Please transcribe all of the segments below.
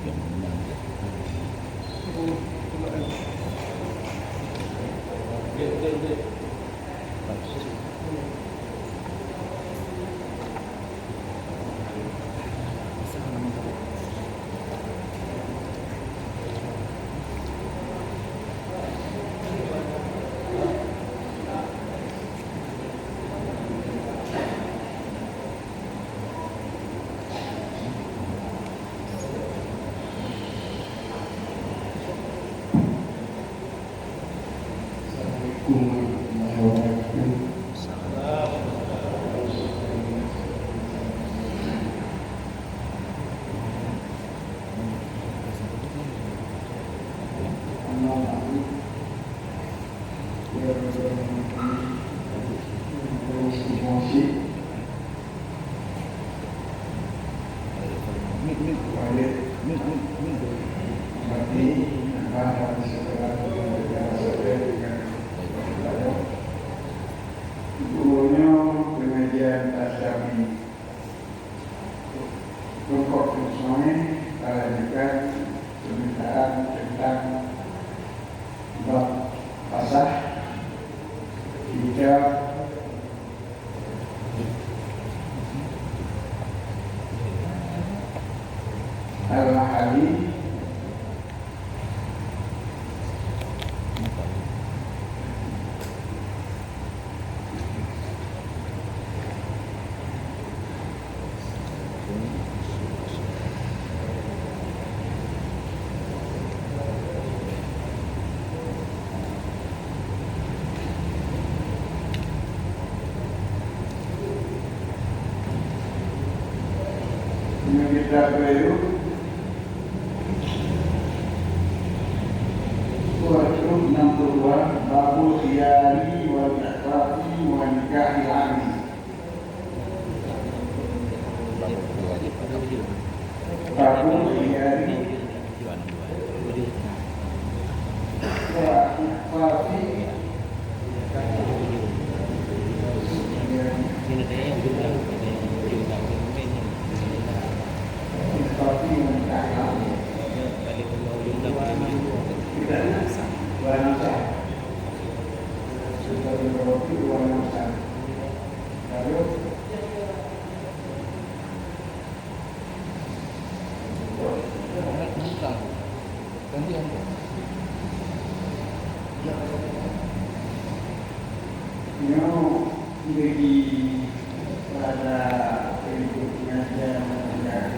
Yang menang. Kemudian kami pokok semuanya lanjutkan permintaan tentang bab pasah hijab al-hali kita baru Surah 62 Babu Khiyari wal Ikhrafi wa Nikahi Ami Babu Khiyari wa Ikhrafi jadi pada pengajian yang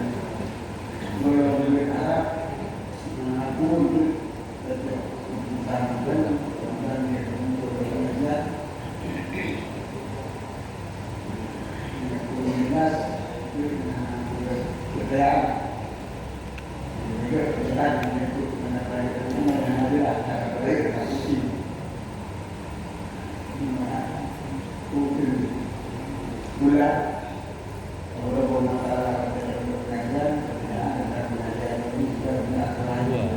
melalui Arab pun tentang dan yang mengajar komunitas bergerak juga bergerak untuk menafaikan mengambil acara baik asli mula walaupun masalah pengajian ada pengajian ini juga benar lain.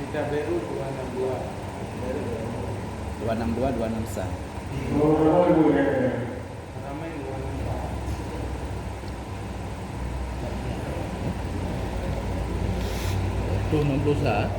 Kita baru 262 261. Oh, boleh. Ramai 264. Itu 60 sah.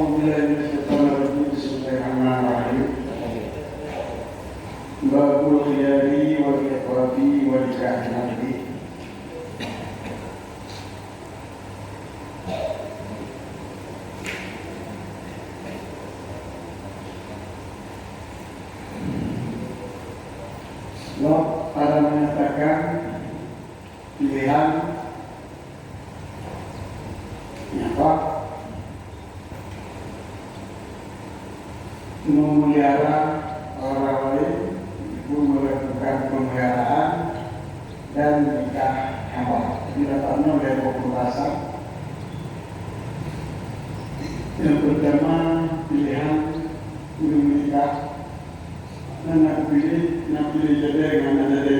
أعوذ بالله من الشيطان الرجيم بسم الله الرحمن الرحيم باب الخيار والإقراف والكهنة Sebab pada menyatakan pilihan apa memelihara orang lain itu melakukan pemeliharaan dan nikah hamba didapatnya oleh hukum asal. Yang pertama pilihan menikah dan nak pilih jadi dengan jadi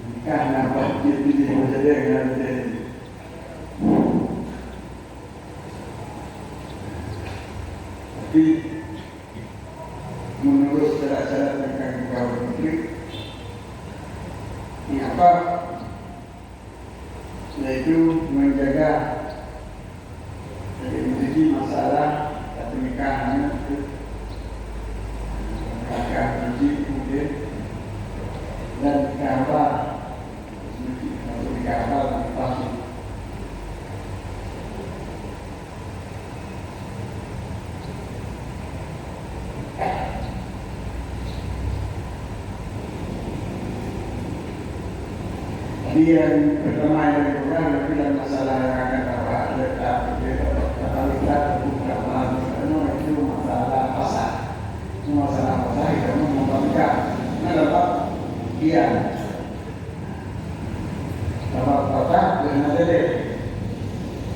nikah nampak dia pilih jadi dengan jadi. Tapi menurut syarat-syarat yang kau beri, ini apa? Yaitu menjaga jadi menjadi masalah pernikahan itu kakak biji kemudian dan kabar atau kabar pasti. Jadi yang pertama yang dilakukan adalah masalah yang akan dapat letak itu masalah pasar. Masalah pasar itu membaca. Nah dapat dia dapat pasar dengan ada.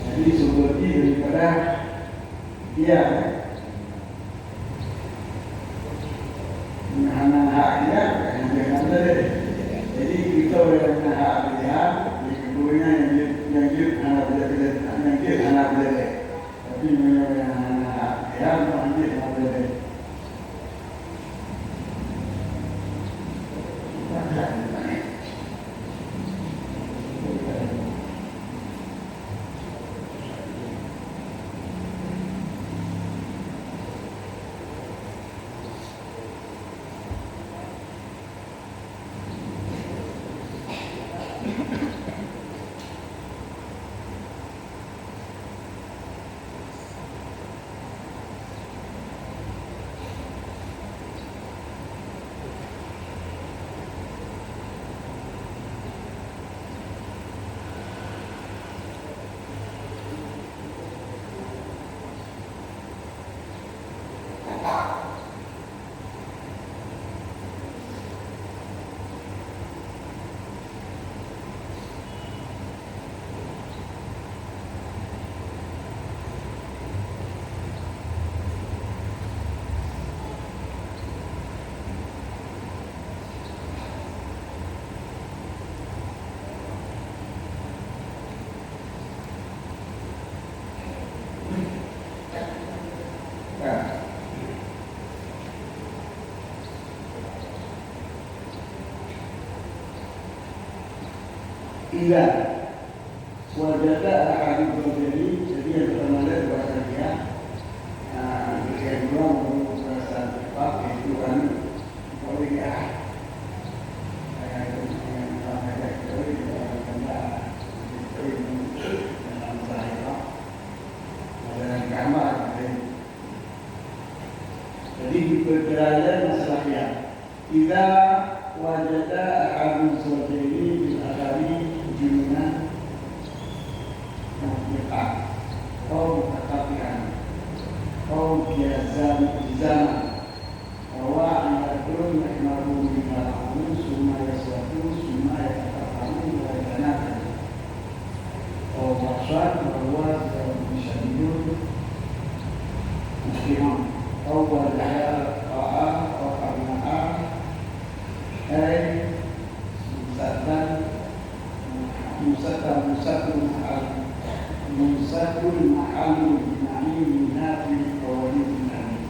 Jadi seperti daripada dia menahan hak dia dengan ada. Jadi kita boleh hak pilihan, yang keduanya yang anak belajar, tapi yang hak pilihan anak belajar. Tidak wajada ahli berjadi jadi yang pertama adalah bahasa dia yang kedua menggunakan bahasa Jepang itu kan boleh jadi diperkirakan masalahnya tidak wajada ahli berjadi ahli junungan mutlak atau mutakabiran atau biazan bahwa anda turun mehmaru bimalamu sumaya suatu sumaya katamu wajanakan atau maksud bahwa syadidun muslimah atau wajah atau karna'ah musakul mahalu na'im nafi qawalim na'im.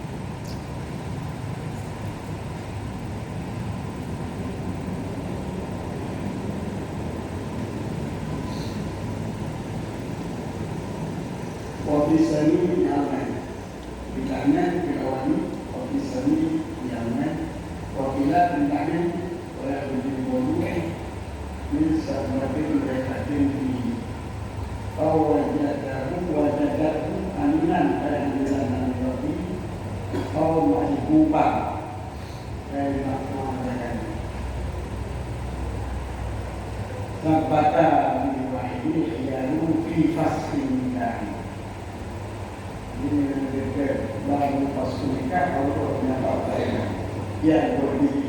Wa bisani aman Bintangnya Firawani, Ofisani, Yaman, Wakilah Bintangnya, oleh Bintang Bodu, ini sebagai mereka tinggi. Kau wajahku, aminan pada jalan Nabi, kau masih kubah dari makna mereka. Sabata ini ialah fi fasli dan ini dekat baru fasli kalau nampak saya ya begini.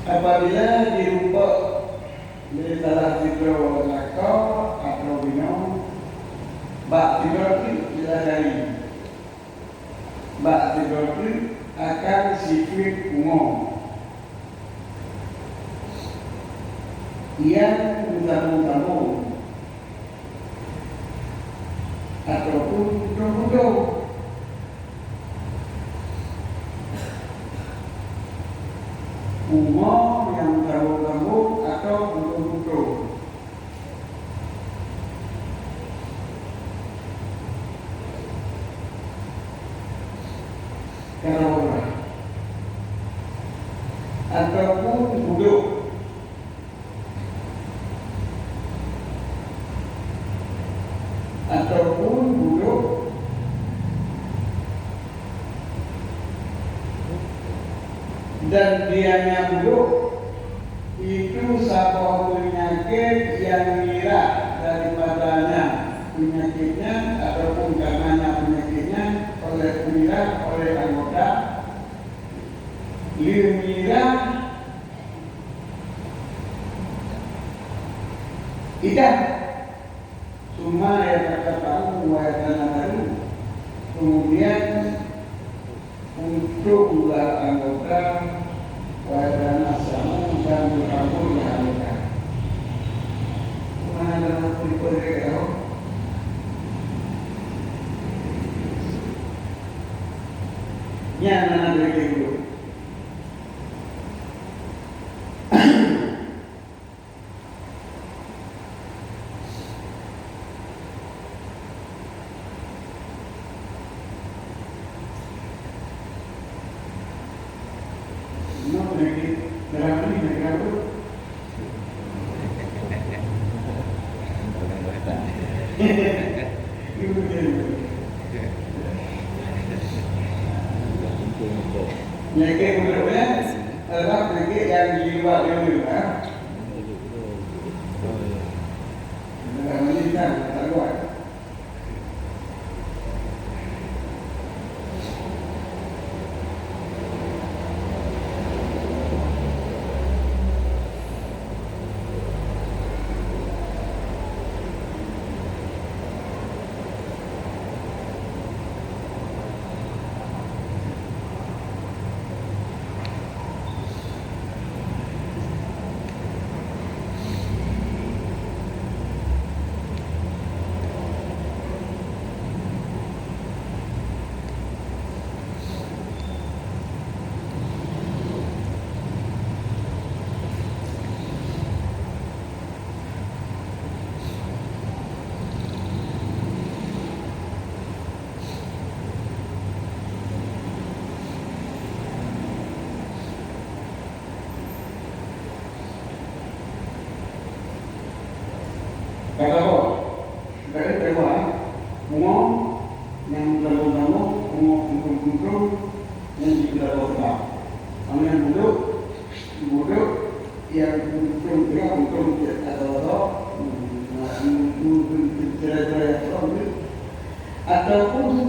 Apabila dirubah dari salah tiga lakau atau bina, bak tiga itu diladani. Bak tiga itu akan sifat umum. Yang utama-utama ataupun bodoh. Umum yang gabung-gabung atau butuh-butuh. Kalau ataupun duduk. Ataupun duduk. Dan dianya duduk itu sebuah penyakit yang mira daripadanya penyakitnya ataupun karenanya penyakitnya oleh mira oleh anggota mira tidak cuma yang kata tahu wajahnya baru kemudian untuk ular anggota wadana samu dan berkabur yang anggota mana dalam kulit kau yang mana beri dulu penyakit berikutnya adalah penyakit yang di luar dunia. Dalam meningkat tak kuat. Kalau dari dewa, umum yang terlalu umum yang tidak berubah. Yang duduk yang untuk ataupun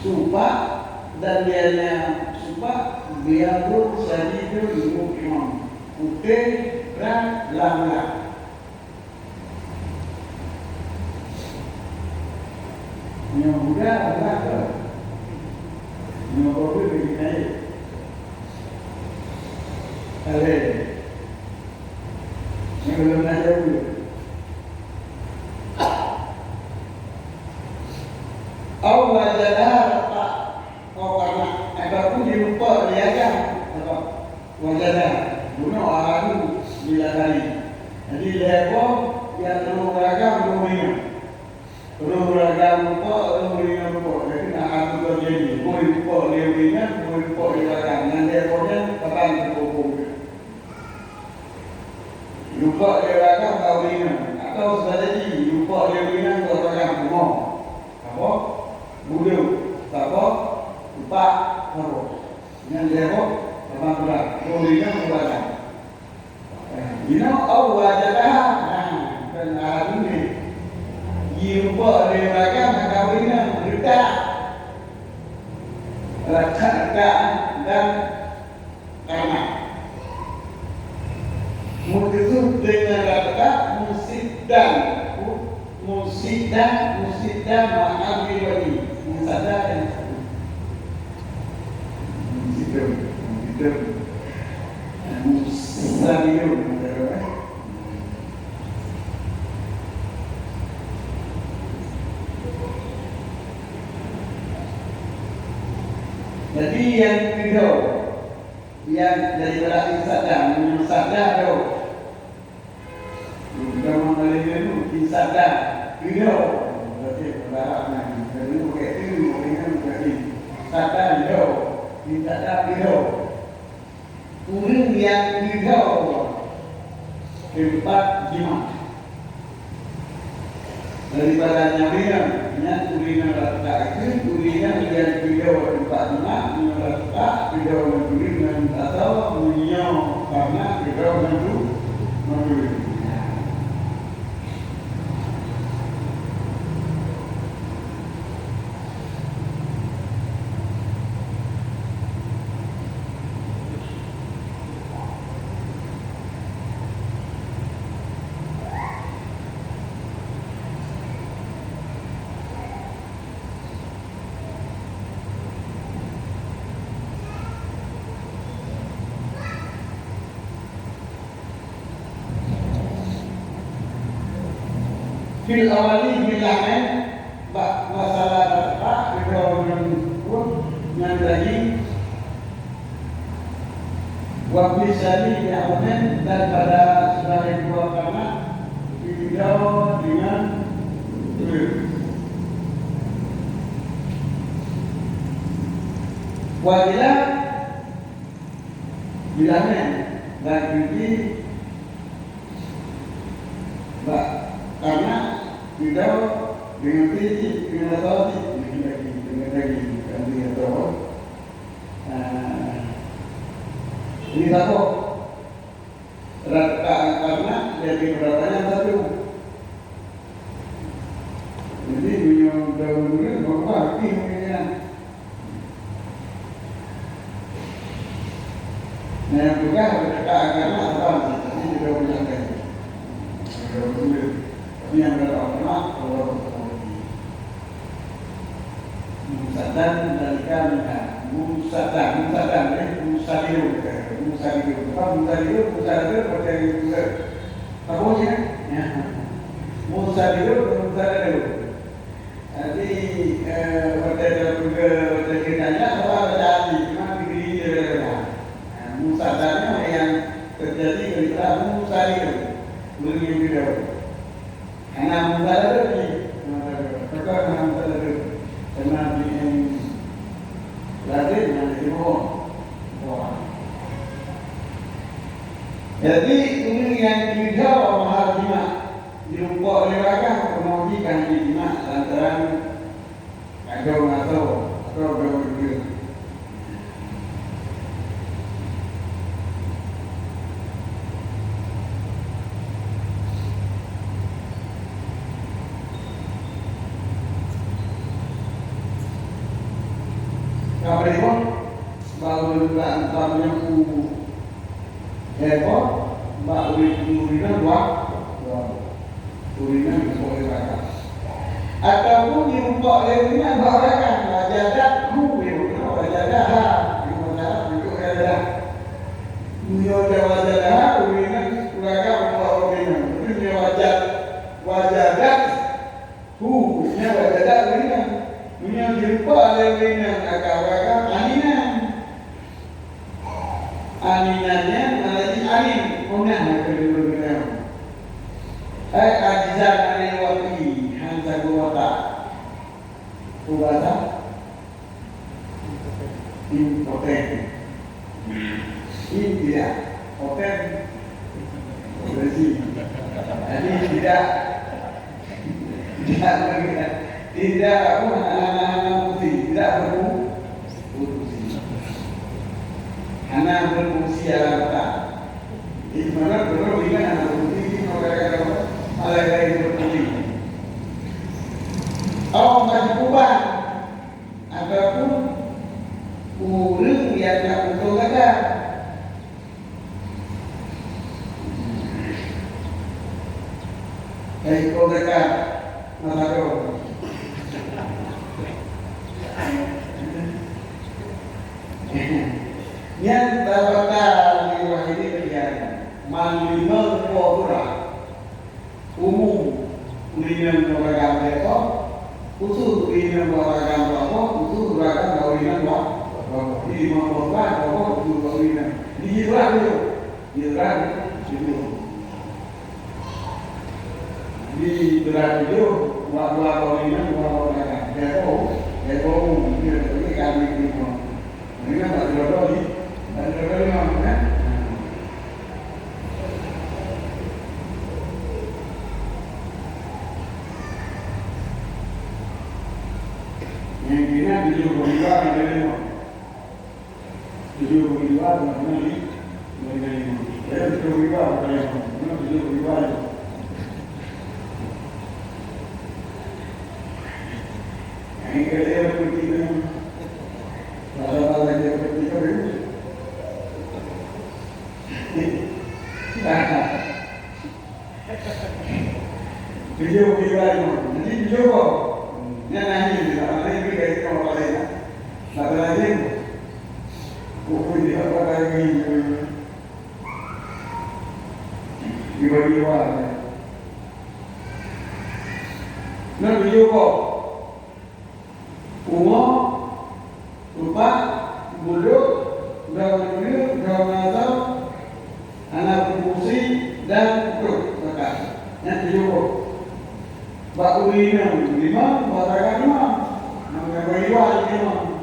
sumpah dan dianya sumpah biarpun saja itu imam putih dan lama. Yang muda adalah yang baru begini. Yang belum ada dulu. 9 kali. Jadi level yang perlu beragam 25. Perlu beragam rupa, perlu 25 rupa. Jadi nak atur terjadi. Boleh rupa dia ringan, boleh rupa dia beragam. Yang levelnya tekan terhubung. Rupa dia beragam kau ringan. Atau sudah jadi rupa dia ringan kau beragam semua. Apa? Budu. Apa? Empat. Apa? Yang level tekan berat. Kau ringan kau beragam. You know, wajadah. Dan hari ini jumpa dia beragam kawinan redak dan karena mutu dengan redak musik dan maaf bagi sadar dan musik jadi yang kedua, yang daripada sadar tu, kita mengalami itu sadar kedua, berarti berharapnya, jadi bukan itu, bukan berarti sadar kedua, sadar kedua. Kemudian yang kedua, tempat jimat. Daripada nyawian, kurinan rata itu, kurinan yang video tempat jimat, rata video kurinan atau punya karena video itu membeli. Fil awali bilangnya masalah apa video yang tadi waktu sehari diapakan daripada sebagai dua karena video dengan wajilah bilangnya dan ini karena tidak dengan tinggi, dengan tadi, dengan lagi, dengan tahu. Ini satu. Karena jadi beratnya satu. Jadi minum daun dulu, bawa minumnya. Nah, yang juga karena apa? Ini juga menjaga. Daun dulu. Ini yang berapa kalau musadan dari kami musadan apa sih ya musadir jadi pada kitanya apa terjadi cuma diri dia musadannya yang terjadi ketika musadir beli video karena musadir ni perkara musadir karena yang lazim yang dibohong. Jadi ini yang tiga mahal jima dilupa oleh rakyat mengujikan jima lantaran atau berikut. Kapan baru antaranya mbak urinan urinan boleh makan ataupun dirupa urinan barakan wajadat wajadah wajadah urinan urakan urinan itu wajadat wajadat urinan yang dirupa urinan agak aninannya malah anin kedua kita. Ajizan alewati hansa kuwata. Kuwata impoten. Ini tidak poten bersih. Jadi tidak apa anak-anak putih tidak berfungsi. Anak berfungsi apa? Di mana belum ingat anak putih ini mereka malaikat itu berfungsi. Oh masih kubah ataupun urung yang tak betul kata. Kau dekat Masako. Yang terbatas di wahid ini terjadi. Manlima kuara umum ulinan beragam mereka, khusus ulinan beragam mereka, khusus beragam ulinan mereka. Di mana mereka, khusus ulinan. Di Iran itu. Di berat itu dua ulinan beragam. Mereka mungkin kami itu. Mereka tak berdoa di, tak berdoa mana? Yang kena 72 yang ada 72 mana ni? Ada 72 apa yang? Mana 72 itu? Yang kerja seperti itu. Masalah dia seperti itu. Video lagi, jadi video kok. Dia nanya, apa yang kita itu apa lagi? Apa lagi? Buku dia apa lagi? Video. Nah video kok. Umur, rupa, bodoh, gaul, anak berfungsi dan perut makan. Yang tujuh. Bak ulinan 5, masyarakat 5. Namanya beriwal 5.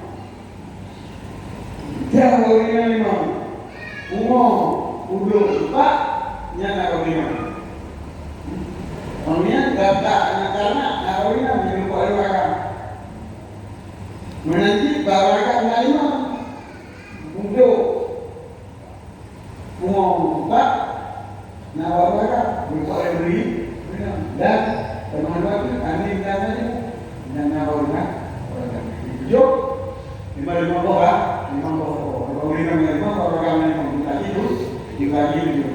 Dia ulinan 5. Umur, bodoh, rupa, yang nak 5. Kemudian data anak-anak nak ulinan menjadi keluarga. Menanti barakat 5. Bodoh. Umur 4 nak barakat berkuat beri dan teman-teman kami namanya yang nak jok 5 orang 5 orang yang tadi itu dibagi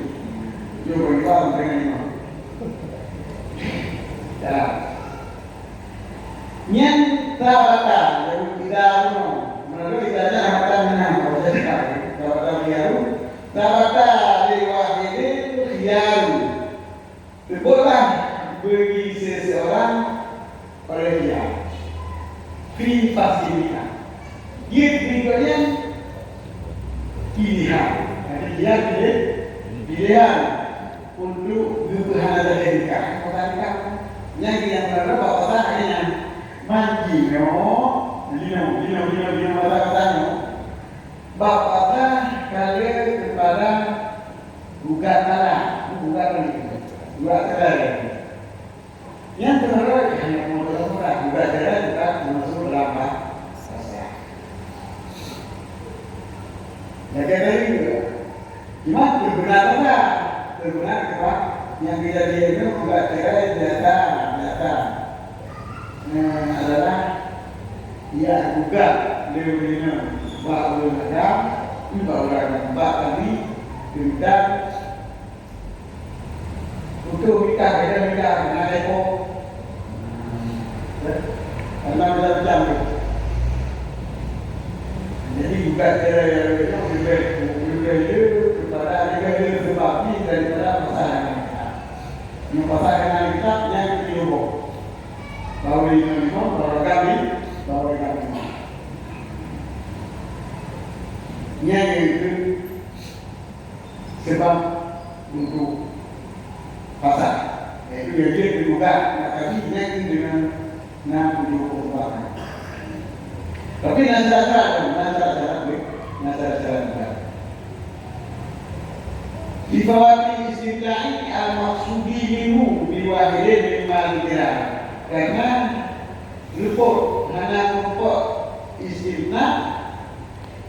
itu berkuat dengan 5 ya yang tabata yang tidak menurut kita tabata menang kalau saya tabata biaru tabata liwahidin biaru boleh bagi seseorang oleh dia free fasilitas dia berikutnya pilihan jadi dia pilihan untuk berhadapan dengan kita yang berapa katanya manji lino katanya bapaknya kalian kepada bukan tanah bukan yang terakhir hanya murah juga kita masuk dalam bahasa. Jadi dari itu, cuma berguna apa? Yang kita lihat itu juga data adalah ya juga lebihnya bahwa kami kita untuk kita dengan Eko macam jadi juga kepada sebab daripada pasangan kita yang pasangan kita yang ketiga bahwa ini bahwa kami yang itu sebab untuk dia juga maka ini dengan 60 orang. Tapi nasar di bawah istilah ini al-maksudi minhu biwahidin minimal kira karena luput hanya luput istilah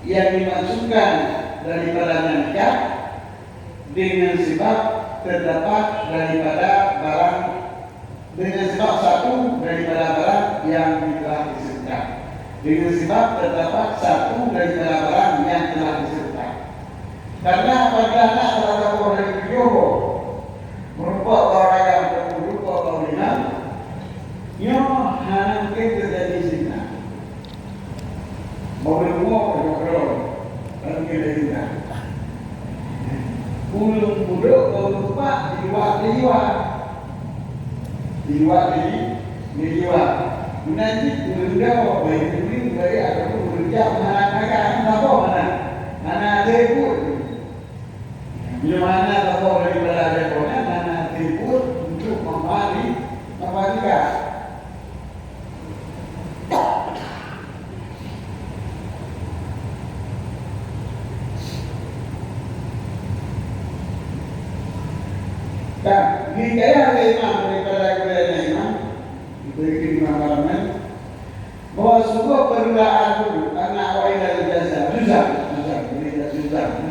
yang dimaksudkan daripada nikah dengan sebab terdapat daripada barang dengan sebab satu daripada barang yang telah disebutkan dengan sebab terdapat satu daripada barang yang telah disebutkan karena apabila salah satu dari beliau merupakan orang yang berupa kaulinan ia hanya terjadi zina mobil dan kita zina ulung budok kalau lupa dijual nanti ulung jawab baik ini baik atau ulung jawab mana tribut di mana tahu daripada deponya mana tribut untuk membalikan dan hidayah imam daripada kebenaran imam diberi pemahaman bahwa sebuah permulaan dulu anak awal dari jasa susah